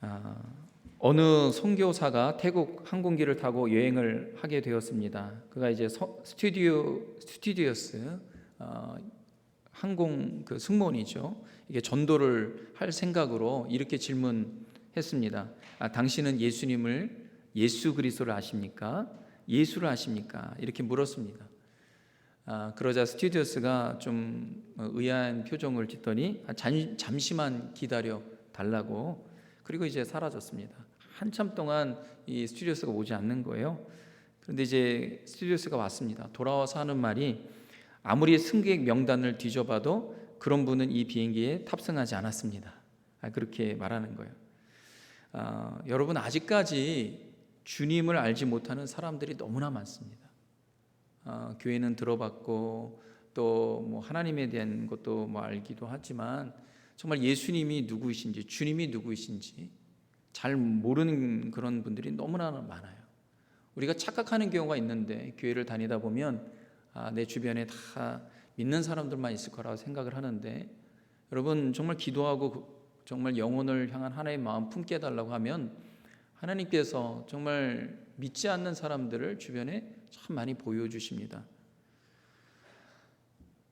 아, 어느 선교사가 태국 항공기를 타고 여행을 하게 되었습니다. 그가 이제 스튜디오스 항공 그 승무원이죠. 이게 전도를 할 생각으로 이렇게 질문했습니다. 당신은 예수님을 예수 그리스도를 아십니까? 예수를 아십니까? 이렇게 물었습니다. 그러자 스튜디오스가 좀 의아한 표정을 짓더니 잠시만 기다려 달라고, 그리고 이제 사라졌습니다. 한참 동안 이 스튜디오스가 오지 않는 거예요. 그런데 이제 스튜디오스가 왔습니다. 돌아와서 하는 말이, 아무리 승객 명단을 뒤져봐도 그런 분은 이 비행기에 탑승하지 않았습니다. 그렇게 말하는 거예요. 여러분, 아직까지 주님을 알지 못하는 사람들이 너무나 많습니다. 교회는 들어봤고 또 뭐 하나님에 대한 것도 뭐 알기도 하지만 정말 예수님이 누구이신지, 주님이 누구이신지 잘 모르는 그런 분들이 너무나 많아요. 우리가 착각하는 경우가 있는데, 교회를 다니다 보면 내 주변에 다 믿는 사람들만 있을 거라고 생각을 하는데, 여러분 정말 기도하고 정말 영혼을 향한 하나님의 마음 품게 해달라고 하면 하나님께서 정말 믿지 않는 사람들을 주변에 참 많이 보여주십니다.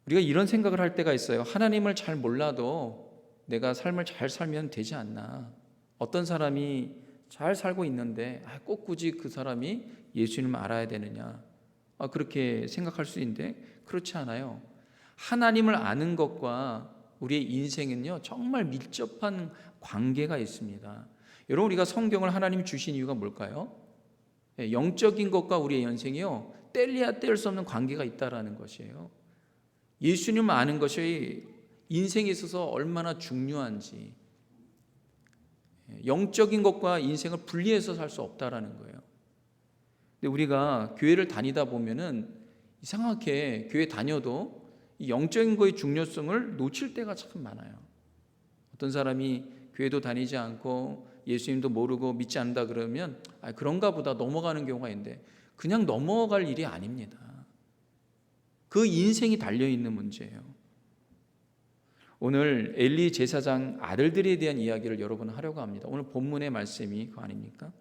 우리가 이런 생각을 할 때가 있어요. 하나님을 잘 몰라도 내가 삶을 잘 살면 되지 않나. 어떤 사람이 잘 살고 있는데 꼭 굳이 그 사람이 예수님을 알아야 되느냐, 그렇게 생각할 수 있는데 그렇지 않아요. 하나님을 아는 것과 우리의 인생은요 정말 밀접한 관계가 있습니다. 여러분, 우리가 성경을 하나님이 주신 이유가 뭘까요? 영적인 것과 우리의 인생이요 뗄래야 뗄 수 없는 관계가 있다라는 것이에요. 예수님을 아는 것이 인생에 있어서 얼마나 중요한지, 영적인 것과 인생을 분리해서 살 수 없다라는 거예요. 근데 우리가 교회를 다니다 보면은 이상하게 교회 다녀도 이 영적인 거의 중요성을 놓칠 때가 참 많아요. 어떤 사람이 교회도 다니지 않고 예수님도 모르고 믿지 않는다 그러면 그런가 보다 넘어가는 경우가 있는데, 그냥 넘어갈 일이 아닙니다. 그 인생이 달려있는 문제예요. 오늘 엘리 제사장 아들들에 대한 이야기를 여러분 하려고 합니다. 오늘 본문의 말씀이 그거 아닙니까?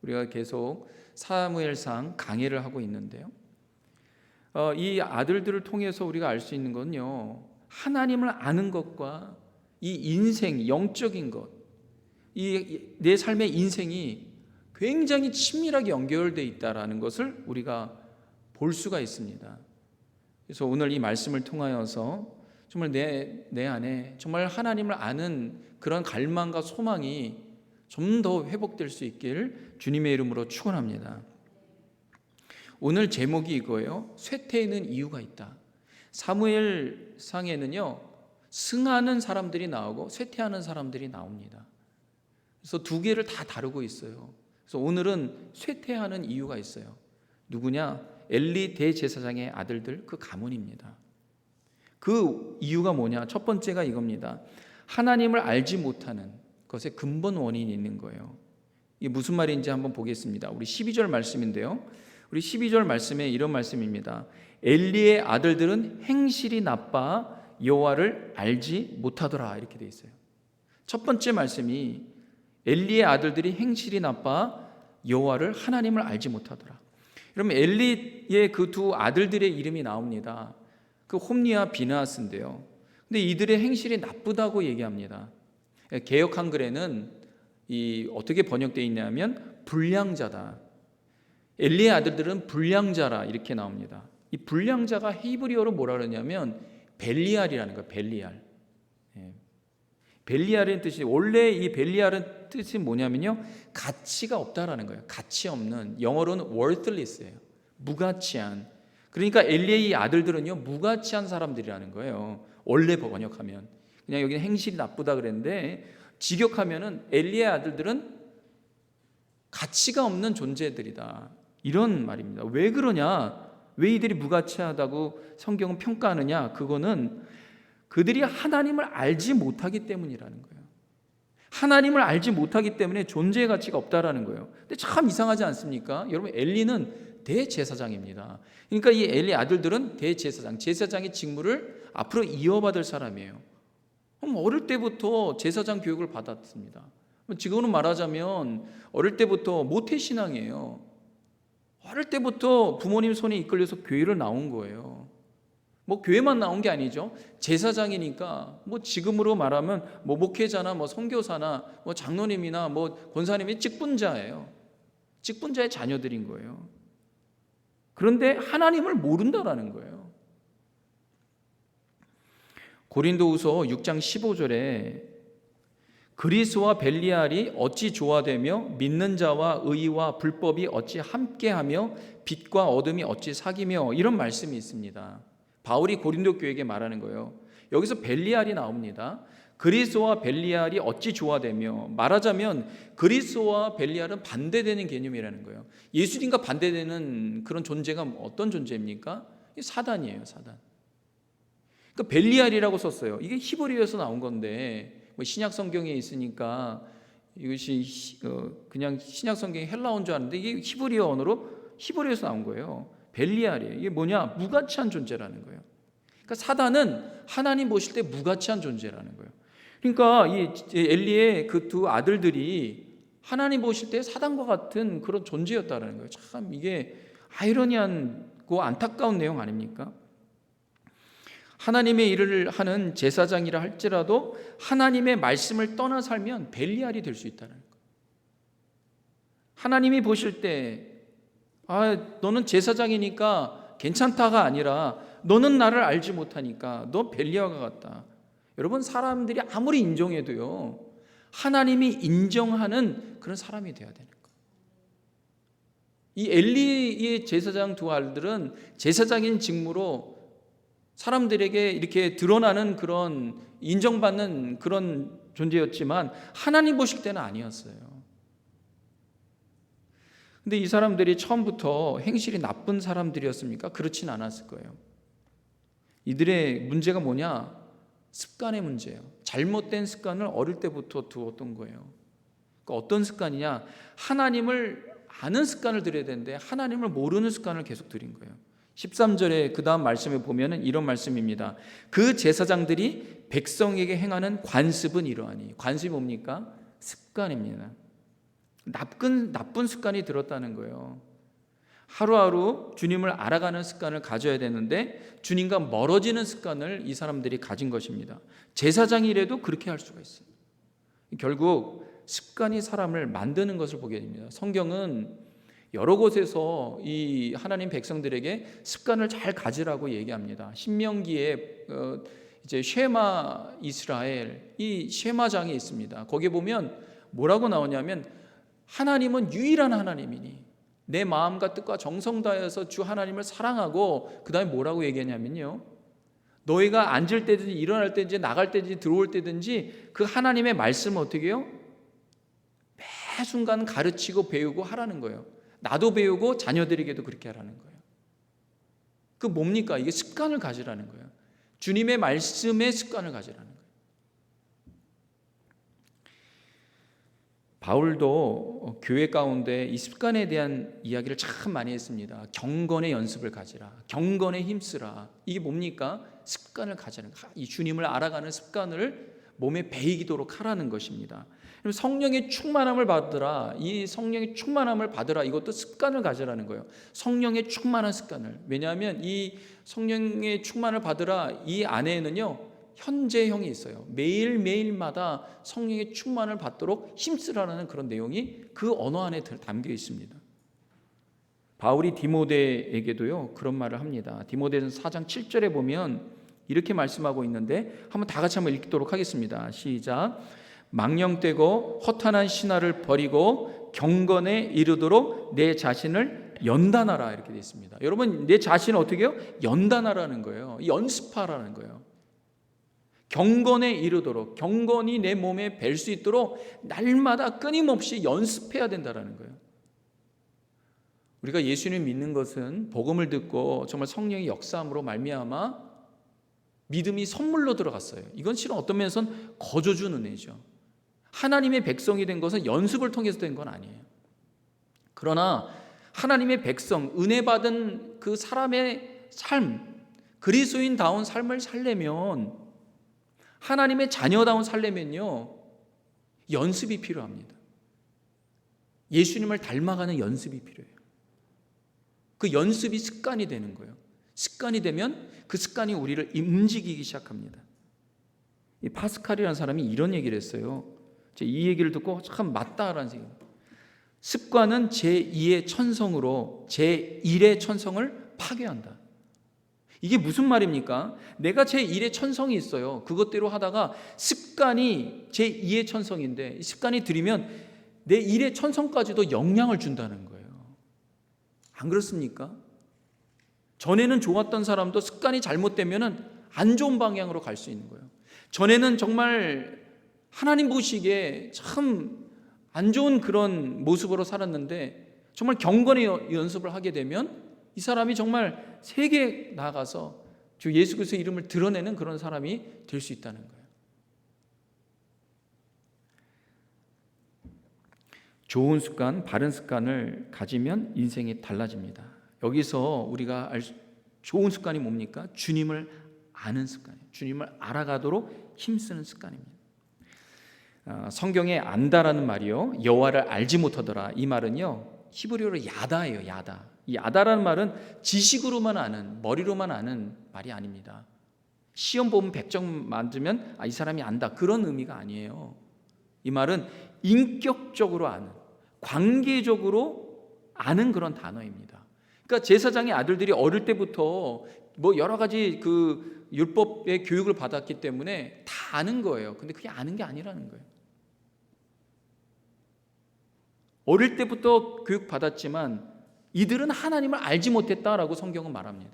우리가 계속 사무엘상 강해를 하고 있는데요, 이 아들들을 통해서 우리가 알 수 있는 건요, 하나님을 아는 것과 이 인생, 영적인 것, 이 내 삶의 인생이 굉장히 친밀하게 연결되어 있다라는 것을 우리가 볼 수가 있습니다. 그래서 오늘 이 말씀을 통하여서 정말 내 안에 정말 하나님을 아는 그런 갈망과 소망이 좀 더 회복될 수 있기를 주님의 이름으로 축원합니다. 오늘 제목이 이거예요. 쇠퇴에는 이유가 있다. 사무엘상에는요 승하는 사람들이 나오고 쇠퇴하는 사람들이 나옵니다. 그래서 두 개를 다 다루고 있어요. 그래서 오늘은 쇠퇴하는 이유가 있어요. 누구냐? 엘리 대제사장의 아들들, 그 가문입니다. 그 이유가 뭐냐? 첫 번째가 이겁니다. 하나님을 알지 못하는 것의 근본 원인이 있는 거예요. 이게 무슨 말인지 한번 보겠습니다. 우리 12절 말씀인데요, 우리 12절 말씀에 이런 말씀입니다. 엘리의 아들들은 행실이 나빠 여호와를 알지 못하더라, 이렇게 돼 있어요. 첫 번째 말씀이 엘리의 아들들이 행실이 나빠 여호와를, 하나님을 알지 못하더라. 그러면 엘리의 그 두 아들들의 이름이 나옵니다. 그 홈리와 비느하스인데요, 근데 이들의 행실이 나쁘다고 얘기합니다. 개역 한글에는 어떻게 번역되어 있냐면 불량자다. 엘리의 아들들은 불량자라 이렇게 나옵니다. 이 불량자가 히브리어로 뭐라 그러냐면 벨리알이라는 거예요. 벨리알. 벨리알의 뜻이, 원래 이 벨리알은 뜻이 뭐냐면요, 가치가 없다라는 거예요. 가치 없는, 영어로는 worthless예요. 무가치한. 그러니까 엘리의 아들들은요 무가치한 사람들이라는 거예요. 원래 번역하면 그냥 여기는 행실이 나쁘다 그랬는데, 직역하면은 엘리의 아들들은 가치가 없는 존재들이다, 이런 말입니다. 왜 그러냐? 왜 이들이 무가치하다고 성경은 평가하느냐? 그거는 그들이 하나님을 알지 못하기 때문이라는 거예요. 하나님을 알지 못하기 때문에 존재의 가치가 없다라는 거예요. 근데 참 이상하지 않습니까? 여러분, 엘리는 대제사장입니다. 그러니까 이 엘리 아들들은 대제사장, 제사장의 직무를 앞으로 이어받을 사람이에요. 어릴 때부터 제사장 교육을 받았습니다. 지금은 말하자면 어릴 때부터 모태신앙이에요. 어릴 때부터 부모님 손에 이끌려서 교회를 나온 거예요. 뭐 교회만 나온 게 아니죠. 제사장이니까 뭐 지금으로 말하면 뭐 목회자나 뭐 선교사나 뭐 장로님이나 뭐 권사님이 직분자예요. 직분자의 자녀들인 거예요. 그런데 하나님을 모른다라는 거예요. 고린도후서 6장 15절에 그리스와 벨리알이 어찌 조화되며 믿는 자와 의와 불법이 어찌 함께하며 빛과 어둠이 어찌 사귀며 이런 말씀이 있습니다. 바울이 고린도 교회에게 말하는 거예요. 여기서 벨리알이 나옵니다. 그리스와 벨리알이 어찌 조화되며, 말하자면 그리스와 벨리알은 반대되는 개념이라는 거예요. 예수님과 반대되는 그런 존재가 어떤 존재입니까? 사단이에요. 사단. 그러니까 벨리알이라고 썼어요. 이게 히브리어에서 나온 건데 뭐 신약 성경에 있으니까 이것이 그냥 신약 성경이 헬라어인 줄 아는데 이게 히브리어 언어로 히브리어에서 나온 거예요. 벨리알이에요. 이게 뭐냐? 무가치한 존재라는 거예요. 그러니까 사단은 하나님 보실 때 무가치한 존재라는 거예요. 그러니까 이 엘리의 그 두 아들들이 하나님 보실 때 사단과 같은 그런 존재였다는 거예요. 참 이게 아이러니하고 안타까운 내용 아닙니까? 하나님의 일을 하는 제사장이라 할지라도 하나님의 말씀을 떠나 살면 벨리알이 될 수 있다는 거예요. 하나님이 보실 때 너는 제사장이니까 괜찮다가 아니라 너는 나를 알지 못하니까 너 벨리알과 같다. 여러분, 사람들이 아무리 인정해도요, 하나님이 인정하는 그런 사람이 되어야 되는 거예요. 이 엘리의 제사장 두 아들들은 제사장인 직무로 사람들에게 이렇게 드러나는 그런 인정받는 그런 존재였지만 하나님 보실 때는 아니었어요. 근데 이 사람들이 처음부터 행실이 나쁜 사람들이었습니까? 그렇진 않았을 거예요. 이들의 문제가 뭐냐? 습관의 문제예요. 잘못된 습관을 어릴 때부터 두었던 거예요. 그러니까 어떤 습관이냐? 하나님을 아는 습관을 들여야 되는데 하나님을 모르는 습관을 계속 들인 거예요. 13절에 그 다음 말씀에 보면은 이런 말씀입니다. 그 제사장들이 백성에게 행하는 관습은 이러하니. 관습이 뭡니까? 습관입니다. 나쁜 습관이 들었다는 거예요. 하루하루 주님을 알아가는 습관을 가져야 되는데 주님과 멀어지는 습관을 이 사람들이 가진 것입니다. 제사장이라도 그렇게 할 수가 있어요. 결국 습관이 사람을 만드는 것을 보게 됩니다. 성경은 여러 곳에서 이 하나님 백성들에게 습관을 잘 가지라고 얘기합니다. 신명기에 이제 쉐마 이스라엘, 이 쉐마장이 있습니다. 거기에 보면 뭐라고 나오냐면 하나님은 유일한 하나님이니 내 마음과 뜻과 정성 다해서 주 하나님을 사랑하고, 그 다음에 뭐라고 얘기하냐면요, 너희가 앉을 때든지 일어날 때든지 나갈 때든지 들어올 때든지 그 하나님의 말씀을 어떻게 해요? 매 순간 가르치고 배우고 하라는 거예요. 나도 배우고 자녀들에게도 그렇게 하라는 거예요. 그 뭡니까? 이게 습관을 가지라는 거예요. 주님의 말씀의 습관을 가지라는 거예요. 바울도 교회 가운데 이 습관에 대한 이야기를 참 많이 했습니다. 경건의 연습을 가지라, 경건에 힘쓰라. 이게 뭡니까? 습관을 가지는 거예요. 이 주님을 알아가는 습관을 몸에 배이도록 하라는 것입니다. 성령의 충만함을 받으라. 이 성령의 충만함을 받으라. 이것도 습관을 가지라는 거예요. 성령의 충만한 습관을. 왜냐하면 이 성령의 충만을 받으라, 이 안에는요 현재형이 있어요. 매일매일마다 성령의 충만을 받도록 힘쓰라는 그런 내용이 그 언어 안에 담겨 있습니다. 바울이 디모데에게도요 그런 말을 합니다. 디모데전서 4장 7절에 보면 이렇게 말씀하고 있는데 한번 다 같이 한번 읽도록 하겠습니다. 시작. 망령되고 허탄한 신화를 버리고 경건에 이르도록 내 자신을 연단하라, 이렇게 되어 있습니다. 여러분, 내 자신을 어떻게 해요? 연단하라는 거예요. 연습하라는 거예요. 경건에 이르도록, 경건이 내 몸에 뵐 수 있도록 날마다 끊임없이 연습해야 된다는 거예요. 우리가 예수님 믿는 것은 복음을 듣고 정말 성령의 역사함으로 말미암아 믿음이 선물로 들어갔어요. 이건 실은 어떤 면에서는 거저준 은혜죠. 하나님의 백성이 된 것은 연습을 통해서 된 건 아니에요. 그러나 하나님의 백성, 은혜 받은 그 사람의 삶, 그리스도인다운 삶을 살려면, 하나님의 자녀다운 살려면요, 연습이 필요합니다. 예수님을 닮아가는 연습이 필요해요. 그 연습이 습관이 되는 거예요. 습관이 되면 그 습관이 우리를 움직이기 시작합니다. 이 파스칼이라는 사람이 이런 얘기를 했어요. 이 얘기를 듣고 참 맞다라는 생각이. 습관은 제2의 천성으로 제1의 천성을 파괴한다. 이게 무슨 말입니까? 내가 제1의 천성이 있어요. 그것대로 하다가 습관이 제2의 천성인데, 습관이 들이면 내 1의 천성까지도 영향을 준다는 거예요. 안 그렇습니까? 전에는 좋았던 사람도 습관이 잘못되면 안 좋은 방향으로 갈 수 있는 거예요. 전에는 정말 하나님 보시기에 참 안 좋은 그런 모습으로 살았는데, 정말 경건의 연습을 하게 되면 이 사람이 정말 세계에 나가서 주 예수 그리스도의 이름을 드러내는 그런 사람이 될 수 있다는 거예요. 좋은 습관, 바른 습관을 가지면 인생이 달라집니다. 여기서 우리가 좋은 습관이 뭡니까? 주님을 아는 습관이에요. 주님을 알아가도록 힘쓰는 습관입니다. 성경에 안다라는 말이요, 여호와를 알지 못하더라, 이 말은요 히브리어로 야다예요. 야다. 이 야다라는 말은 지식으로만 아는, 머리로만 아는 말이 아닙니다. 시험 보면 100점 맞으면 이 사람이 안다, 그런 의미가 아니에요. 이 말은 인격적으로 아는, 관계적으로 아는 그런 단어입니다. 그러니까 제사장의 아들들이 어릴 때부터 뭐 여러 가지 그 율법의 교육을 받았기 때문에 다 아는 거예요. 근데 그게 아는 게 아니라는 거예요. 어릴 때부터 교육 받았지만 이들은 하나님을 알지 못했다라고 성경은 말합니다.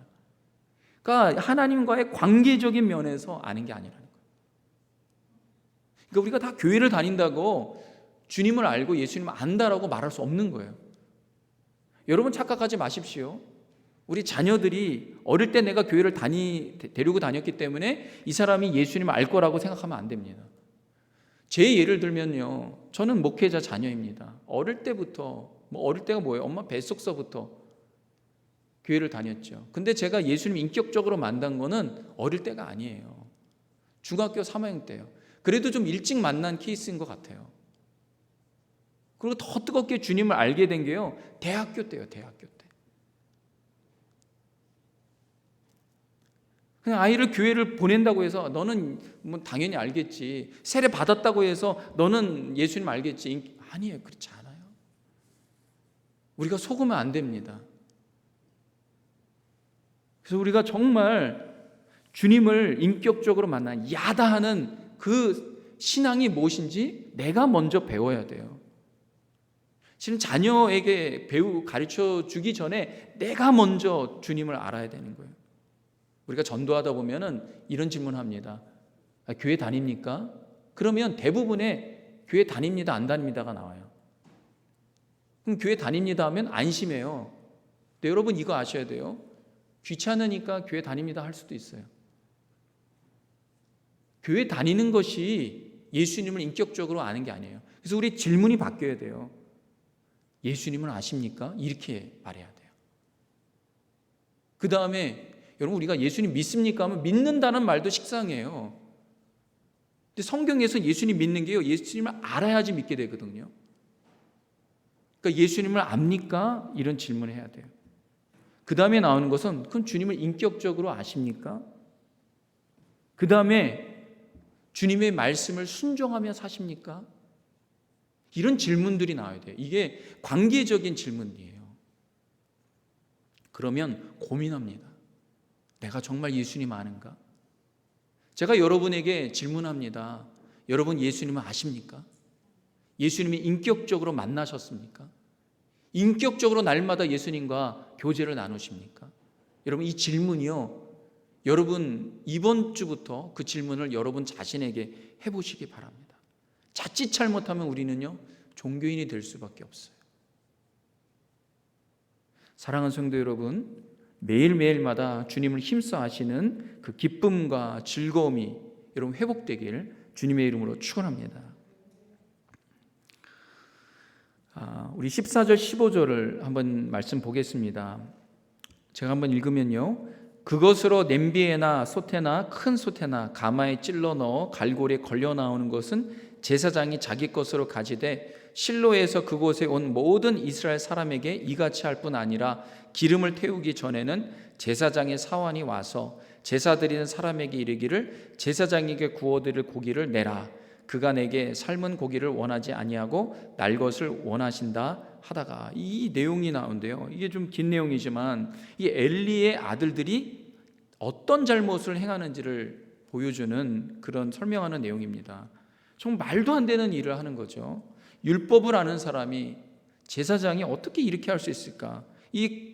그러니까 하나님과의 관계적인 면에서 아는 게 아니라는 거예요. 그러니까 우리가 다 교회를 다닌다고 주님을 알고 예수님을 안다라고 말할 수 없는 거예요. 여러분 착각하지 마십시오. 우리 자녀들이 어릴 때 내가 교회를 데리고 다녔기 때문에 이 사람이 예수님을 알 거라고 생각하면 안 됩니다. 제 예를 들면요, 저는 목회자 자녀입니다. 어릴 때부터, 어릴 때가 뭐예요? 엄마 뱃속서부터 교회를 다녔죠. 근데 제가 예수님 인격적으로 만난 거는 어릴 때가 아니에요. 중학교 3학년 때요. 그래도 좀 일찍 만난 케이스인 것 같아요. 그리고 더 뜨겁게 주님을 알게 된 게요, 대학교 때요. 대학교 때. 그냥 아이를 교회를 보낸다고 해서 너는 뭐 당연히 알겠지, 세례 받았다고 해서 너는 예수님 알겠지, 아니에요. 그렇지 않아요. 우리가 속으면 안 됩니다. 그래서 우리가 정말 주님을 인격적으로 만나 야다하는 그 신앙이 무엇인지 내가 먼저 배워야 돼요. 지금 자녀에게 가르쳐 주기 전에 내가 먼저 주님을 알아야 되는 거예요. 우리가 전도하다 보면은 이런 질문합니다. 교회 다닙니까? 그러면 대부분의 교회 다닙니다, 안 다닙니다가 나와요. 그럼 교회 다닙니다 하면 안심해요. 근데 여러분 이거 아셔야 돼요. 귀찮으니까 교회 다닙니다 할 수도 있어요. 교회 다니는 것이 예수님을 인격적으로 아는 게 아니에요. 그래서 우리 질문이 바뀌어야 돼요. 예수님을 아십니까? 이렇게 말해야 돼요. 그 다음에 여러분 우리가 예수님 믿습니까? 하면 믿는다는 말도 식상해요. 근데 성경에서 예수님 믿는 게요, 예수님을 알아야지 믿게 되거든요. 그러니까 예수님을 압니까? 이런 질문을 해야 돼요. 그 다음에 나오는 것은 그럼 주님을 인격적으로 아십니까? 그 다음에 주님의 말씀을 순종하며 사십니까? 이런 질문들이 나와야 돼요. 이게 관계적인 질문이에요. 그러면 고민합니다. 내가 정말 예수님 아는가? 제가 여러분에게 질문합니다. 여러분 예수님을 아십니까? 예수님이 인격적으로 만나셨습니까? 인격적으로 날마다 예수님과 교제를 나누십니까? 여러분 이 질문이요, 여러분 이번 주부터 그 질문을 여러분 자신에게 해보시기 바랍니다. 자칫 잘못하면 우리는요 종교인이 될 수밖에 없어요. 사랑하는 성도 여러분, 매일매일마다 주님을 힘써 하시는 그 기쁨과 즐거움이 여러분 회복되길 주님의 이름으로 축원합니다. 우리 14절 15절을 한번 말씀 보겠습니다. 제가 한번 읽으면요, 그것으로 냄비에나 솥에나 큰 솥에나 가마에 찔러 넣어 갈고리에 걸려 나오는 것은 제사장이 자기 것으로 가지되 실로에서 그곳에 온 모든 이스라엘 사람에게 이같이 할 뿐 아니라 기름을 태우기 전에는 제사장의 사환이 와서 제사 드리는 사람에게 이르기를 제사장에게 구워드릴 고기를 내라. 그가 내게 삶은 고기를 원하지 아니하고 날 것을 원하신다 하다가, 이 내용이 나오는데요. 이게 좀 긴 내용이지만 이 엘리의 아들들이 어떤 잘못을 행하는지를 보여주는 그런 설명하는 내용입니다. 정말 말도 안 되는 일을 하는 거죠. 율법을 아는 사람이, 제사장이 어떻게 이렇게 할 수 있을까? 이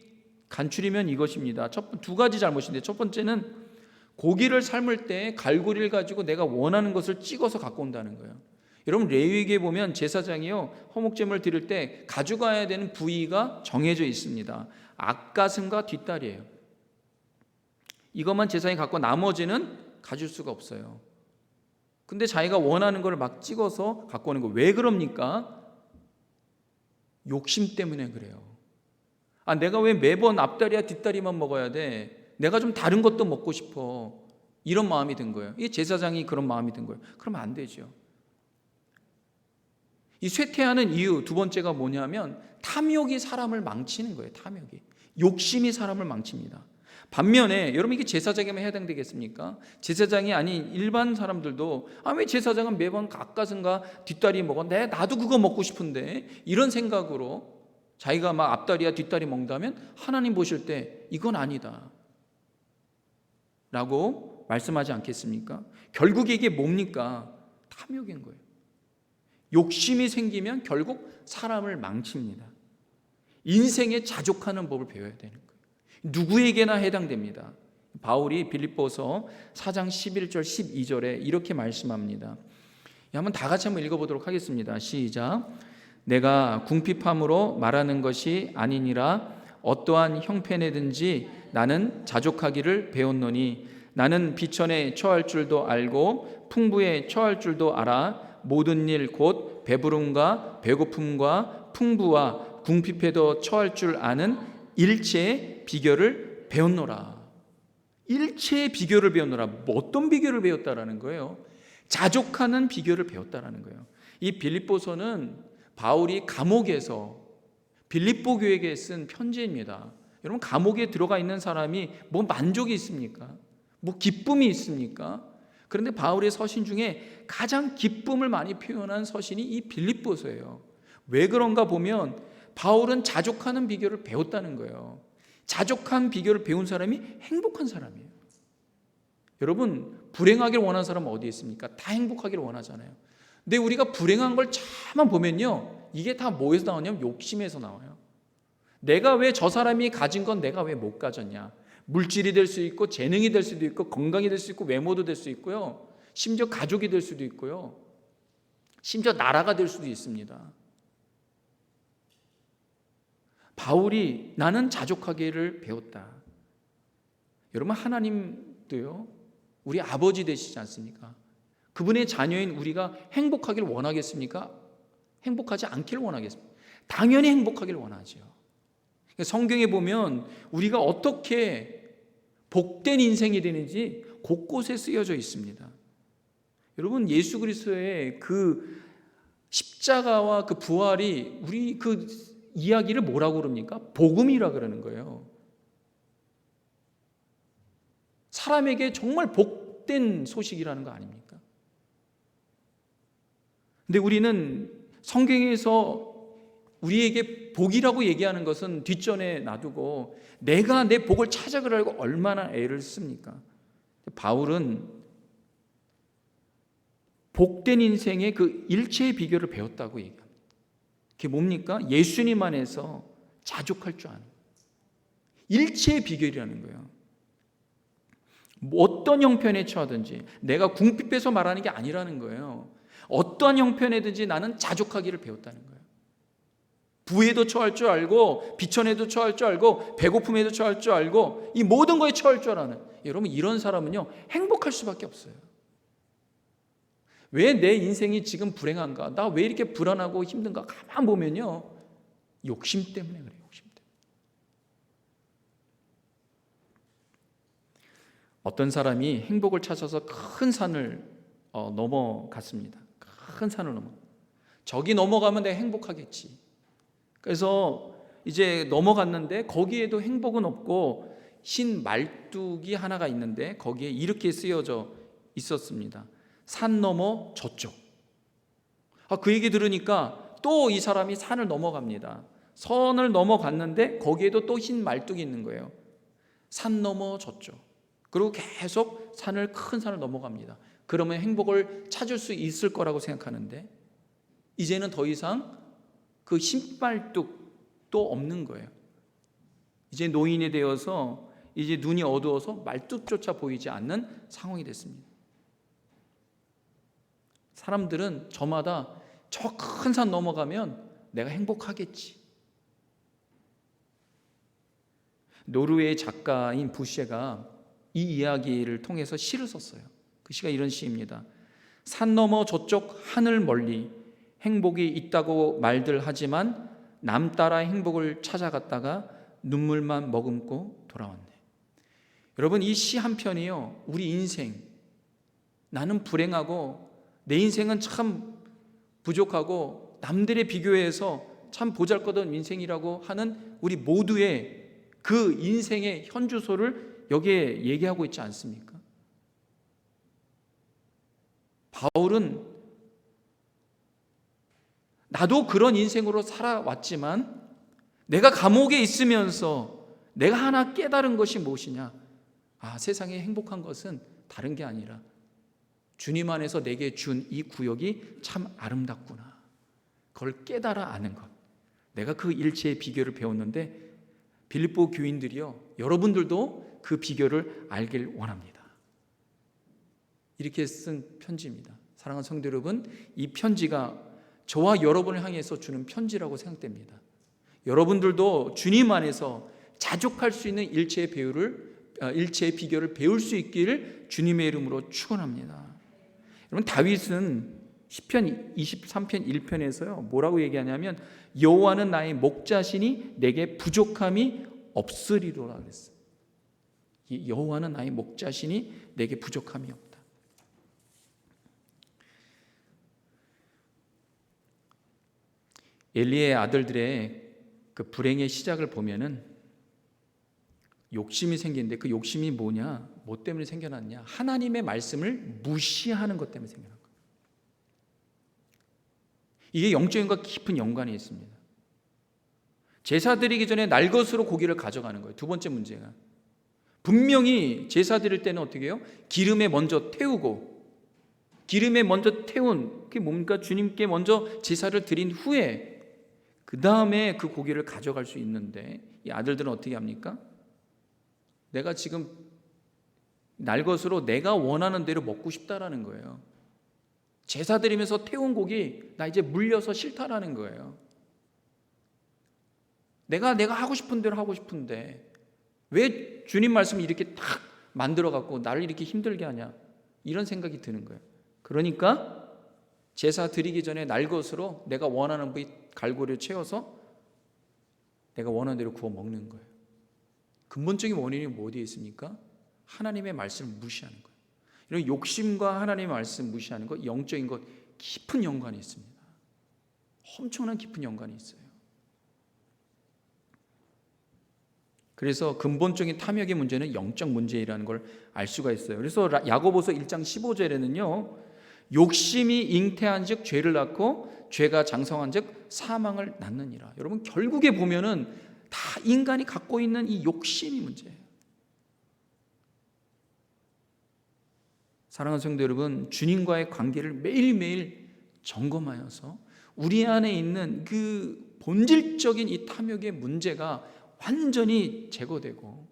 간추리면 이것입니다. 두 가지 잘못인데, 첫 번째는 고기를 삶을 때 갈고리를 가지고 내가 원하는 것을 찍어서 갖고 온다는 거예요. 여러분, 레위기에 보면 제사장이요, 허목제물을 드릴 때 가져가야 되는 부위가 정해져 있습니다. 앞가슴과 뒷다리예요. 이것만 제사장이 갖고 나머지는 가질 수가 없어요. 근데 자기가 원하는 걸 막 찍어서 갖고 오는 거. 왜 그럽니까? 욕심 때문에 그래요. 내가 왜 매번 앞다리와 뒷다리만 먹어야 돼? 내가 좀 다른 것도 먹고 싶어. 이런 마음이 든 거예요. 이 제사장이 그런 마음이 든 거예요. 그러면 안 되죠. 이 쇠퇴하는 이유 두 번째가 뭐냐면 탐욕이 사람을 망치는 거예요. 탐욕이. 욕심이 사람을 망칩니다. 반면에 여러분, 이게 제사장에만 해당되겠습니까? 제사장이 아닌 일반 사람들도 왜 제사장은 매번 앞가슴과 뒷다리 먹어? 나도 그거 먹고 싶은데, 이런 생각으로 자기가 막 앞다리와 뒷다리 먹는다면 하나님 보실 때 이건 아니다 라고 말씀하지 않겠습니까? 결국 이게 뭡니까? 탐욕인 거예요. 욕심이 생기면 결국 사람을 망칩니다. 인생에 자족하는 법을 배워야 되는 거예요. 누구에게나 해당됩니다. 바울이 빌립보서 4장 11절 12절에 이렇게 말씀합니다. 한번 다 같이 한번 읽어보도록 하겠습니다. 시작. 내가 궁핍함으로 말하는 것이 아니니라. 어떠한 형편에든지 나는 자족하기를 배웠노니 나는 비천에 처할 줄도 알고 풍부에 처할 줄도 알아. 모든 일 곧 배부름과 배고픔과 풍부와 궁핍에도 처할 줄 아는 일체의 비결을 배웠노라. 일체의 비결을 배웠노라. 어떤 비결을 배웠다라는 거예요? 자족하는 비결을 배웠다라는 거예요. 이 빌립보서는 바울이 감옥에서 빌립보 교회에 쓴 편지입니다. 여러분, 감옥에 들어가 있는 사람이 뭐 만족이 있습니까? 뭐 기쁨이 있습니까? 그런데 바울의 서신 중에 가장 기쁨을 많이 표현한 서신이 이 빌립보서예요. 왜 그런가 보면 바울은 자족하는 비결을 배웠다는 거예요. 자족한 비결을 배운 사람이 행복한 사람이에요. 여러분, 불행하길 원하는 사람은 어디에 있습니까? 다 행복하기를 원하잖아요. 근데 우리가 불행한 걸 차만 보면요, 이게 다 뭐에서 나오냐면 욕심에서 나와요. 내가 왜 저 사람이 가진 건 내가 왜 못 가졌냐? 물질이 될 수 있고, 재능이 될 수도 있고, 건강이 될 수 있고, 외모도 될 수 있고요, 심지어 가족이 될 수도 있고요, 심지어 나라가 될 수도 있습니다. 바울이 나는 자족하기를 배웠다. 여러분, 하나님도요, 우리 아버지 되시지 않습니까? 그분의 자녀인 우리가 행복하기를 원하겠습니까? 행복하지 않기를 원하겠습니까? 당연히 행복하기를 원하죠. 성경에 보면 우리가 어떻게 복된 인생이 되는지 곳곳에 쓰여져 있습니다. 여러분, 예수 그리스도의 그 십자가와 그 부활이 우리 그 이야기를 뭐라고 그럽니까? 복음이라 그러는 거예요. 사람에게 정말 복된 소식이라는 거 아닙니까? 근데 우리는 성경에서 우리에게 복이라고 얘기하는 것은 뒷전에 놔두고 내가 내 복을 찾아가려고 얼마나 애를 씁니까? 바울은 복된 인생의 그 일체의 비결을 배웠다고 얘기합니다. 그게 뭡니까? 예수님 안에서 자족할 줄 아는 일체의 비결이라는 거예요. 어떤 형편에 처하든지, 내가 궁핍해서 말하는 게 아니라는 거예요. 어떠한 형편에든지 나는 자족하기를 배웠다는 거예요. 부에도 처할 줄 알고, 비천에도 처할 줄 알고, 배고픔에도 처할 줄 알고, 이 모든 거에 처할 줄 아는, 여러분, 이런 사람은요 행복할 수밖에 없어요. 왜 내 인생이 지금 불행한가? 나 왜 이렇게 불안하고 힘든가? 가만 보면요, 욕심 때문에 그래요. 욕심 때문에. 어떤 사람이 행복을 찾아서 큰 산을 넘어갔습니다. 큰 산을 넘어. 저기 넘어가면 내가 행복하겠지. 그래서 이제 넘어갔는데 거기에도 행복은 없고 흰 말뚝이 하나가 있는데 거기에 이렇게 쓰여져 있었습니다. 산 넘어 저쪽. 그 얘기 들으니까 또 이 사람이 산을 넘어갑니다. 선을 넘어갔는데 거기에도 또 흰 말뚝이 있는 거예요. 산 넘어 저쪽. 그리고 계속 큰 산을 넘어갑니다. 그러면 행복을 찾을 수 있을 거라고 생각하는데 이제는 더 이상 그 흰 말뚝도 없는 거예요. 이제 노인이 되어서 이제 눈이 어두워서 말뚝조차 보이지 않는 상황이 됐습니다. 사람들은 저마다 저 큰 산 넘어가면 내가 행복하겠지. 노르웨이 작가인 부셰가 이 이야기를 통해서 시를 썼어요. 그 시가 이런 시입니다. 산 너머 저쪽 하늘 멀리 행복이 있다고 말들 하지만 남 따라 행복을 찾아갔다가 눈물만 머금고 돌아왔네. 여러분, 이 시 한 편이요, 우리 인생, 나는 불행하고 내 인생은 참 부족하고 남들에 비교해서 참 보잘것없는 인생이라고 하는 우리 모두의 그 인생의 현주소를 여기에 얘기하고 있지 않습니까? 바울은 나도 그런 인생으로 살아왔지만 내가 감옥에 있으면서 내가 하나 깨달은 것이 무엇이냐? 세상에 행복한 것은 다른 게 아니라 주님 안에서 내게 준 이 구역이 참 아름답구나. 그걸 깨달아 아는 것. 내가 그 일체의 비결을 배웠는데 빌립보 교인들이요, 여러분들도 그 비결을 알길 원합니다. 이렇게 쓴 편지입니다. 사랑하는 성도 여러분, 이 편지가 저와 여러분을 향해서 주는 편지라고 생각됩니다. 여러분들도 주님 안에서 자족할 수 있는 일체의 비결을 배울 수 있기를 주님의 이름으로 축원합니다. 여러분, 다윗은 시편 23편 1편에서요 뭐라고 얘기하냐면 여호와는 나의 목자시니 내게 부족함이 없으리로라 그랬어요. 여호와는 나의 목자시니 내게 부족함이 없다. 엘리의 아들들의 그 불행의 시작을 보면은 욕심이 생기는데 그 욕심이 뭐냐? 뭐 때문에 생겨났냐? 하나님의 말씀을 무시하는 것 때문에 생겨난 거예요. 이게 영적인과 깊은 연관이 있습니다. 제사 드리기 전에 날 것으로 고기를 가져가는 거예요. 두 번째 문제가 분명히 제사 드릴 때는 어떻게 해요? 기름에 먼저 태우고, 기름에 먼저 태운 그게 뭡니까? 주님께 먼저 제사를 드린 후에 그 다음에 그 고기를 가져갈 수 있는데 이 아들들은 어떻게 합니까? 내가 지금 날 것으로 내가 원하는 대로 먹고 싶다라는 거예요. 제사 드리면서 태운 고기 나 이제 물려서 싫다라는 거예요. 내가 하고 싶은 대로 하고 싶은데 왜 주님 말씀을 이렇게 탁 만들어 갖고 나를 이렇게 힘들게 하냐, 이런 생각이 드는 거예요. 그러니까 제사 드리기 전에 날 것으로 내가 원하는 부위 갈고리를 채워서 내가 원하는 대로 구워 먹는 거예요. 근본적인 원인이 어디에 있습니까? 하나님의 말씀을 무시하는 거예요. 이런 욕심과 하나님의 말씀 무시하는 것, 영적인 것 깊은 연관이 있습니다. 엄청난 깊은 연관이 있어요. 그래서 근본적인 탐욕의 문제는 영적 문제라는 걸 알 수가 있어요. 그래서 야고보서 1장 15절에는요 욕심이 잉태한 즉 죄를 낳고 죄가 장성한 즉 사망을 낳느니라. 여러분, 결국에 보면은 다 인간이 갖고 있는 이 욕심이 문제예요. 사랑하는 성도 여러분, 주님과의 관계를 매일매일 점검하여서 우리 안에 있는 그 본질적인 이 탐욕의 문제가 완전히 제거되고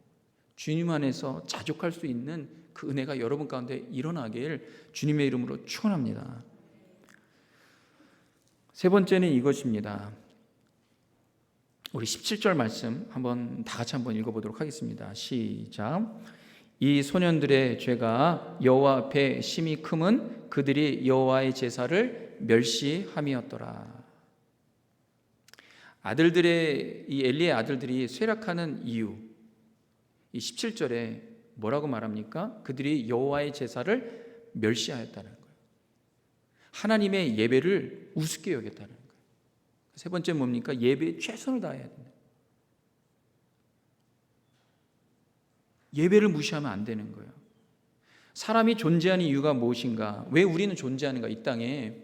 주님 안에서 자족할 수 있는 그 은혜가 여러분 가운데 일어나길 주님의 이름으로 축원합니다. 세 번째는 이것입니다. 우리 17절 말씀 한번 다 같이 한번 읽어보도록 하겠습니다. 시작. 이 소년들의 죄가 여호와 앞에 심히 크면 그들이 여호와의 제사를 멸시함이었더라. 이 엘리의 아들들이 쇠락하는 이유, 이 17절에 뭐라고 말합니까? 그들이 여호와의 제사를 멸시하였다는 거예요. 하나님의 예배를 우습게 여겼다는 거예요. 세 번째 뭡니까? 예배에 최선을 다해야 된다. 예배를 무시하면 안 되는 거예요. 사람이 존재하는 이유가 무엇인가? 왜 우리는 존재하는가? 이 땅에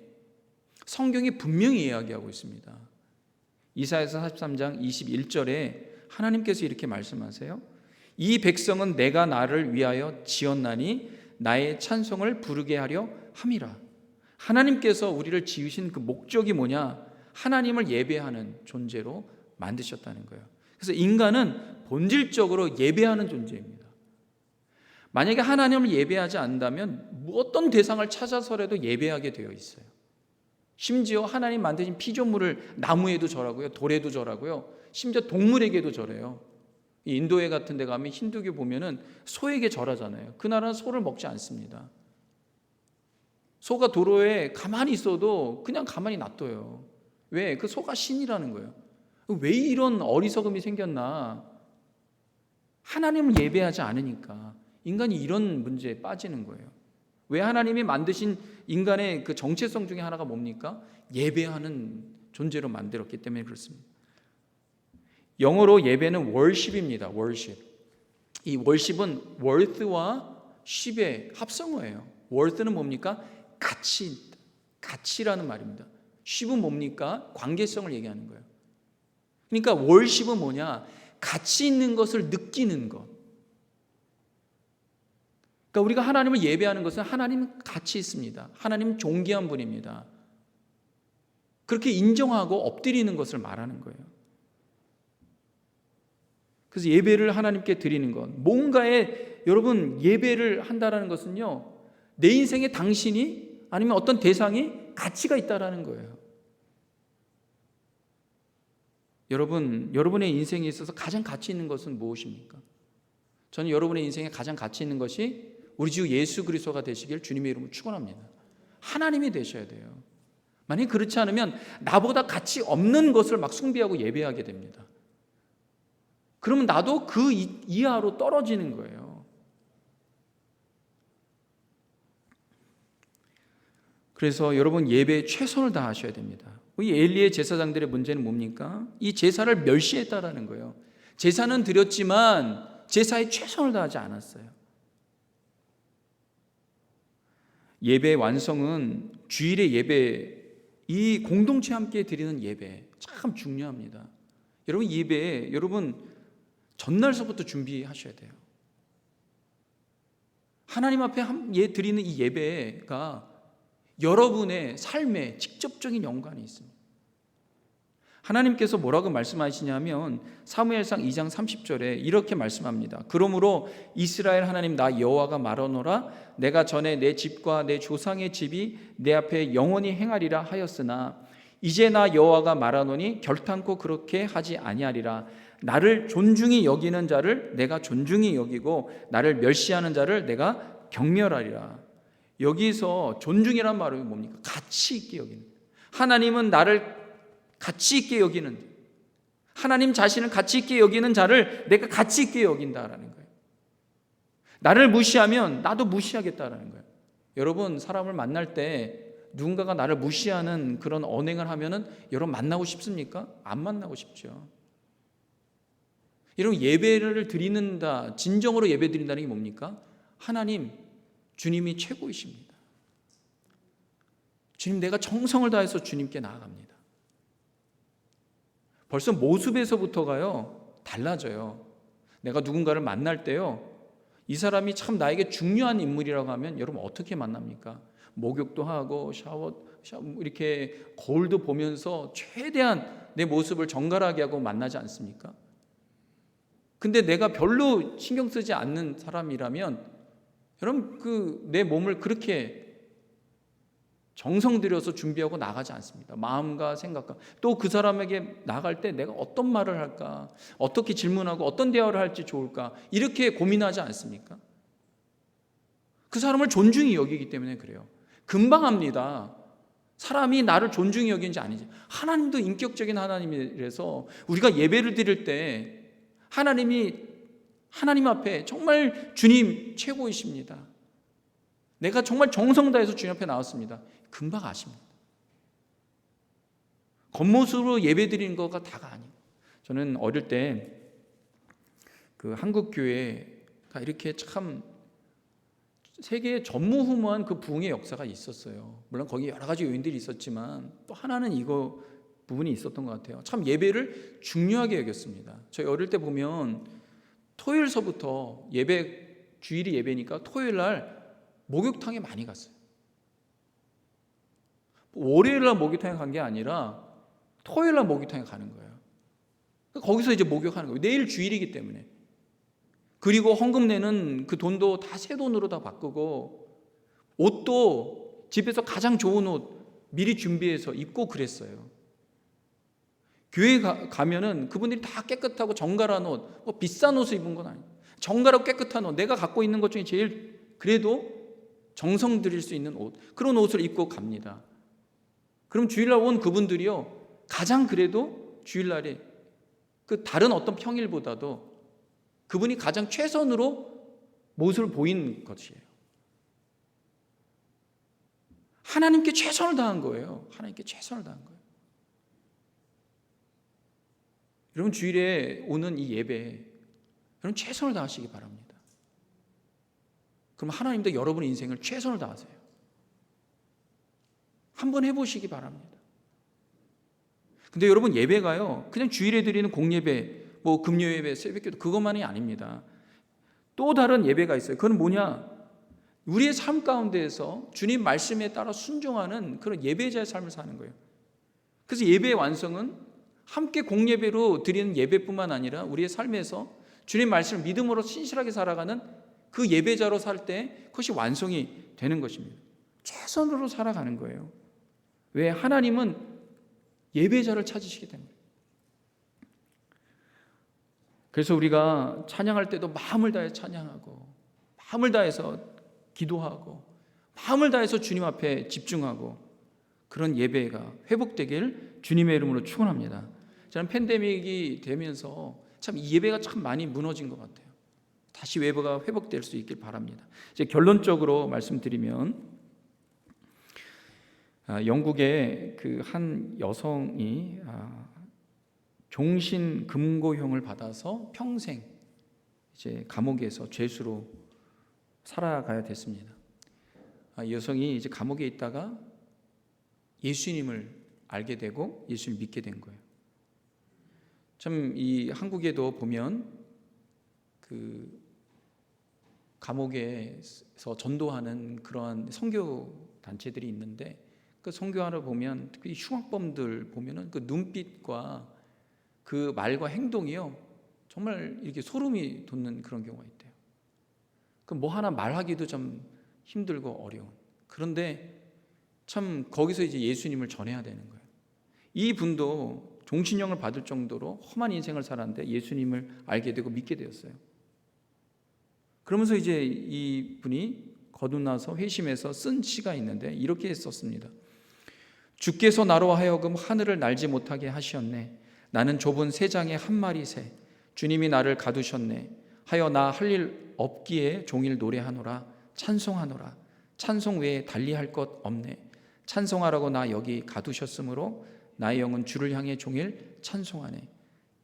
성경이 분명히 이야기하고 있습니다. 이사야서 43장 21절에 하나님께서 이렇게 말씀하세요. 이 백성은 내가 나를 위하여 지었나니 나의 찬송을 부르게 하려 함이라. 하나님께서 우리를 지으신 그 목적이 뭐냐? 하나님을 예배하는 존재로 만드셨다는 거예요. 그래서 인간은 본질적으로 예배하는 존재입니다. 만약에 하나님을 예배하지 않는다면 어떤 대상을 찾아서라도 예배하게 되어 있어요. 심지어 하나님 만드신 피조물을 나무에도 절하고요, 돌에도 절하고요, 심지어 동물에게도 절해요. 인도에 같은 데 가면 힌두교 보면은 소에게 절하잖아요. 그 나라는 소를 먹지 않습니다. 소가 도로에 가만히 있어도 그냥 가만히 놔둬요. 왜? 그 소가 신이라는 거예요. 왜 이런 어리석음이 생겼나? 하나님을 예배하지 않으니까 인간이 이런 문제에 빠지는 거예요. 왜? 하나님이 만드신 인간의 그 정체성 중에 하나가 뭡니까? 예배하는 존재로 만들었기 때문에 그렇습니다. 영어로 예배는 worship입니다. worship. 이 worship은 worth와 ship의 합성어예요. worth는 뭡니까? 가치라는 말입니다. ship은 뭡니까? 관계성을 얘기하는 거예요. 그러니까 worship은 뭐냐? 가치 있는 것을 느끼는 것. 그러니까 우리가 하나님을 예배하는 것은 하나님은 가치 있습니다. 하나님은 존귀한 분입니다. 그렇게 인정하고 엎드리는 것을 말하는 거예요. 그래서 예배를 하나님께 드리는 것, 뭔가에 여러분 예배를 한다는 것은요, 내 인생에 당신이 아니면 어떤 대상이 가치가 있다라는 거예요. 여러분의 인생에 있어서 가장 가치 있는 것은 무엇입니까? 저는 여러분의 인생에 가장 가치 있는 것이 우리 주 예수 그리스도가 되시길 주님의 이름으로 축원합니다. 하나님이 되셔야 돼요. 만약 그렇지 않으면 나보다 가치 없는 것을 막 숭배하고 예배하게 됩니다. 그러면 나도 그 이하로 떨어지는 거예요. 그래서 여러분 예배에 최선을 다하셔야 됩니다. 이 엘리의 제사장들의 문제는 뭡니까? 이 제사를 멸시했다라는 거예요. 제사는 드렸지만 제사에 최선을 다하지 않았어요. 예배의 완성은 주일의 예배, 이 공동체 함께 드리는 예배 참 중요합니다. 여러분 예배, 여러분 전날서부터 준비하셔야 돼요. 하나님 앞에 드리는 이 예배가 여러분의 삶에 직접적인 연관이 있습니다. 하나님께서 뭐라고 말씀하시냐면 사무엘상 2장 30절에 이렇게 말씀합니다. 그러므로 이스라엘 하나님 나 여호와가 말하노라 내가 전에 내 집과 내 조상의 집이 내 앞에 영원히 행하리라 하였으나 이제 나 여호와가 말하노니 결탄코 그렇게 하지 아니하리라. 나를 존중히 여기는 자를 내가 존중히 여기고 나를 멸시하는 자를 내가 경멸하리라. 여기서 존중이란 말은 뭡니까? 가치 있게 여기는. 하나님은 나를 가치 있게 여기는, 하나님 자신을 가치 있게 여기는 자를 내가 가치 있게 여긴다라는 거예요. 나를 무시하면 나도 무시하겠다라는 거예요. 여러분 사람을 만날 때 누군가가 나를 무시하는 그런 언행을 하면은 여러분 만나고 싶습니까? 안 만나고 싶죠. 여러분 예배를 드린다, 진정으로 예배 드린다는 게 뭡니까? 하나님, 주님이 최고이십니다. 주님, 내가 정성을 다해서 주님께 나아갑니다. 벌써 모습에서부터가요 달라져요. 내가 누군가를 만날 때요, 이 사람이 참 나에게 중요한 인물이라고 하면 여러분 어떻게 만납니까? 목욕도 하고 샤워 이렇게 거울도 보면서 최대한 내 모습을 정갈하게 하고 만나지 않습니까? 근데 내가 별로 신경 쓰지 않는 사람이라면 여러분 내 몸을 그렇게 정성 들여서 준비하고 나가지 않습니다. 마음과 생각과 또 그 사람에게 나갈 때 내가 어떤 말을 할까, 어떻게 질문하고 어떤 대화를 할지 좋을까 이렇게 고민하지 않습니까? 그 사람을 존중히 여기기 때문에 그래요. 금방 합니다. 사람이 나를 존중히 여기는지 아닌지. 하나님도 인격적인 하나님이라서 우리가 예배를 드릴 때 하나님 앞에 정말 주님 최고이십니다. 내가 정말 정성 다해서 주님 앞에 나왔습니다. 금방 아십니다. 겉모습으로 예배 드리는 거가 다가 아니에요. 저는 어릴 때 그 한국 교회가 이렇게 참 세계에 전무후무한 그 부흥의 역사가 있었어요. 물론 거기 여러 가지 요인들이 있었지만 또 하나는 이거 부분이 있었던 것 같아요. 참 예배를 중요하게 여겼습니다. 저희 어릴 때 보면 토요일서부터 주일이 예배니까 토요일 날 목욕탕에 많이 갔어요. 월요일 날 목욕탕에 간 게 아니라 토요일 날 목욕탕에 가는 거예요. 거기서 이제 목욕하는 거예요. 내일 주일이기 때문에. 그리고 헌금 내는 그 돈도 다 새 돈으로 다 바꾸고 옷도 집에서 가장 좋은 옷 미리 준비해서 입고 그랬어요. 교회 가면은 그분들이 다 깨끗하고 정갈한 옷, 뭐 비싼 옷을 입은 건 아니에요. 정갈하고 깨끗한 옷, 내가 갖고 있는 것 중에 제일 그래도 정성 들일 수 있는 옷, 그런 옷을 입고 갑니다. 그럼 주일날 온 그분들이요, 가장 그래도 주일날에 그 다른 어떤 평일보다도 그분이 가장 최선으로 모습을 보인 것이에요. 하나님께 최선을 다한 거예요. 하나님께 최선을 다한 거예요. 여러분 주일에 오는 이 예배, 여러분 최선을 다하시기 바랍니다. 그럼 하나님도 여러분의 인생을 최선을 다하세요. 한번 해보시기 바랍니다. 근데 여러분 예배가요, 그냥 주일에 드리는 공예배, 뭐 금요예배, 새벽기도 그것만이 아닙니다. 또 다른 예배가 있어요. 그건 뭐냐? 우리의 삶 가운데에서 주님 말씀에 따라 순종하는 그런 예배자의 삶을 사는 거예요. 그래서 예배의 완성은 함께 공예배로 드리는 예배뿐만 아니라 우리의 삶에서 주님 말씀을 믿음으로 신실하게 살아가는 그 예배자로 살 때 그것이 완성이 되는 것입니다. 최선으로 살아가는 거예요. 왜? 하나님은 예배자를 찾으시기 때문에. 그래서 우리가 찬양할 때도 마음을 다해 찬양하고, 마음을 다해서 기도하고, 마음을 다해서 주님 앞에 집중하고, 그런 예배가 회복되길 주님의 이름으로 축원합니다. 저는 팬데믹이 되면서 참 이 예배가 참 많이 무너진 것 같아요. 다시 예배가 회복될 수 있길 바랍니다. 이제 결론적으로 말씀드리면, 영국의 그 한 여성이 종신 금고형을 받아서 평생 이제 감옥에서 죄수로 살아가야 됐습니다. 이 여성이 이제 감옥에 있다가 예수님을 알게 되고 예수님을 믿게 된 거예요. 참 이 한국에도 보면 그 감옥에서 전도하는 그러한 선교 단체들이 있는데, 그 선교하러 보면 그 흉악범들 보면은 그 눈빛과 그 말과 행동이요, 정말 이렇게 소름이 돋는 그런 경우가 있대요. 그 뭐 하나 말하기도 좀 힘들고 어려운. 그런데 참 거기서 이제 예수님을 전해야 되는 거예요. 이 분도 종신형을 받을 정도로 험한 인생을 살았는데 예수님을 알게 되고 믿게 되었어요. 그러면서 이제 이 분이 거듭나서 회심해서 쓴 시가 있는데 이렇게 썼습니다. 주께서 나로 하여금 하늘을 날지 못하게 하시었네. 나는 좁은 세장의 한 마리 새. 주님이 나를 가두셨네. 하여 나 할 일 없기에 종일 노래하노라. 찬송하노라. 찬송 외에 달리할 것 없네. 찬송하라고 나 여기 가두셨으므로 나의 영은 주를 향해 종일 찬송하네.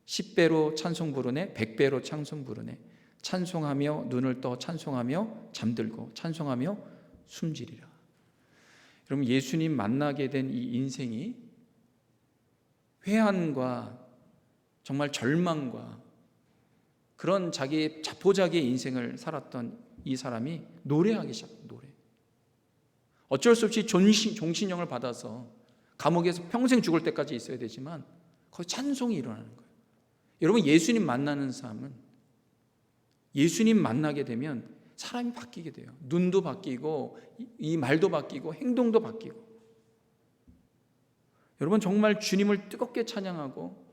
10배로 찬송 부르네. 100배로 찬송 부르네. 찬송하며 눈을 떠 찬송하며 잠들고 찬송하며 숨지리라. 여러분 예수님 만나게 된 이 인생이 회한과 정말 절망과 그런 자기의 자포자기의 인생을 살았던 이 사람이 노래하기 시작해요. 노래. 어쩔 수 없이 종신형을 받아서 감옥에서 평생 죽을 때까지 있어야 되지만 거기 찬송이 일어나는 거예요. 여러분 예수님 만나는 삶은, 예수님 만나게 되면 사람이 바뀌게 돼요. 눈도 바뀌고 이 말도 바뀌고 행동도 바뀌고. 여러분 정말 주님을 뜨겁게 찬양하고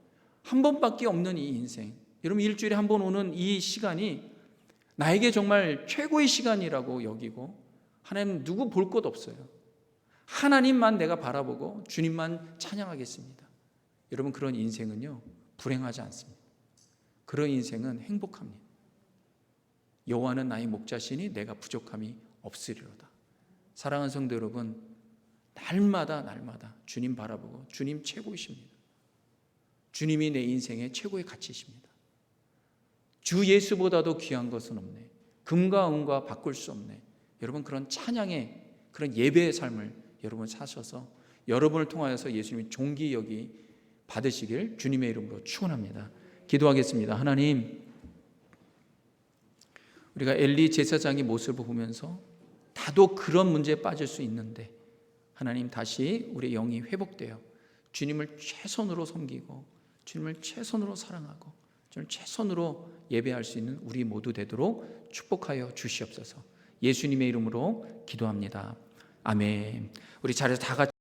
한 번밖에 없는 이 인생, 여러분 일주일에 한 번 오는 이 시간이 나에게 정말 최고의 시간이라고 여기고, 하나님 누구 볼 것 없어요. 하나님만 내가 바라보고 주님만 찬양하겠습니다. 여러분 그런 인생은요 불행하지 않습니다. 그런 인생은 행복합니다. 여호와는 나의 목자시니 내가 부족함이 없으리로다. 사랑하는 성도 여러분, 날마다 주님 바라보고 주님 최고이십니다. 주님이 내 인생의 최고의 가치이십니다. 주 예수보다도 귀한 것은 없네. 금과 은과 바꿀 수 없네. 여러분 그런 찬양의 그런 예배의 삶을 여러분 사셔서 여러분을 통하여서 예수님이 존귀 여기 받으시길 주님의 이름으로 축원합니다. 기도하겠습니다. 하나님, 우리가 엘리 제사장의 모습을 보면서 다도 그런 문제에 빠질 수 있는데 하나님 다시 우리의 영이 회복되어 주님을 최선으로 섬기고 주님을 최선으로 사랑하고 주님을 최선으로 예배할 수 있는 우리 모두 되도록 축복하여 주시옵소서. 예수님의 이름으로 기도합니다. 아멘. 우리 자리에서 다 같이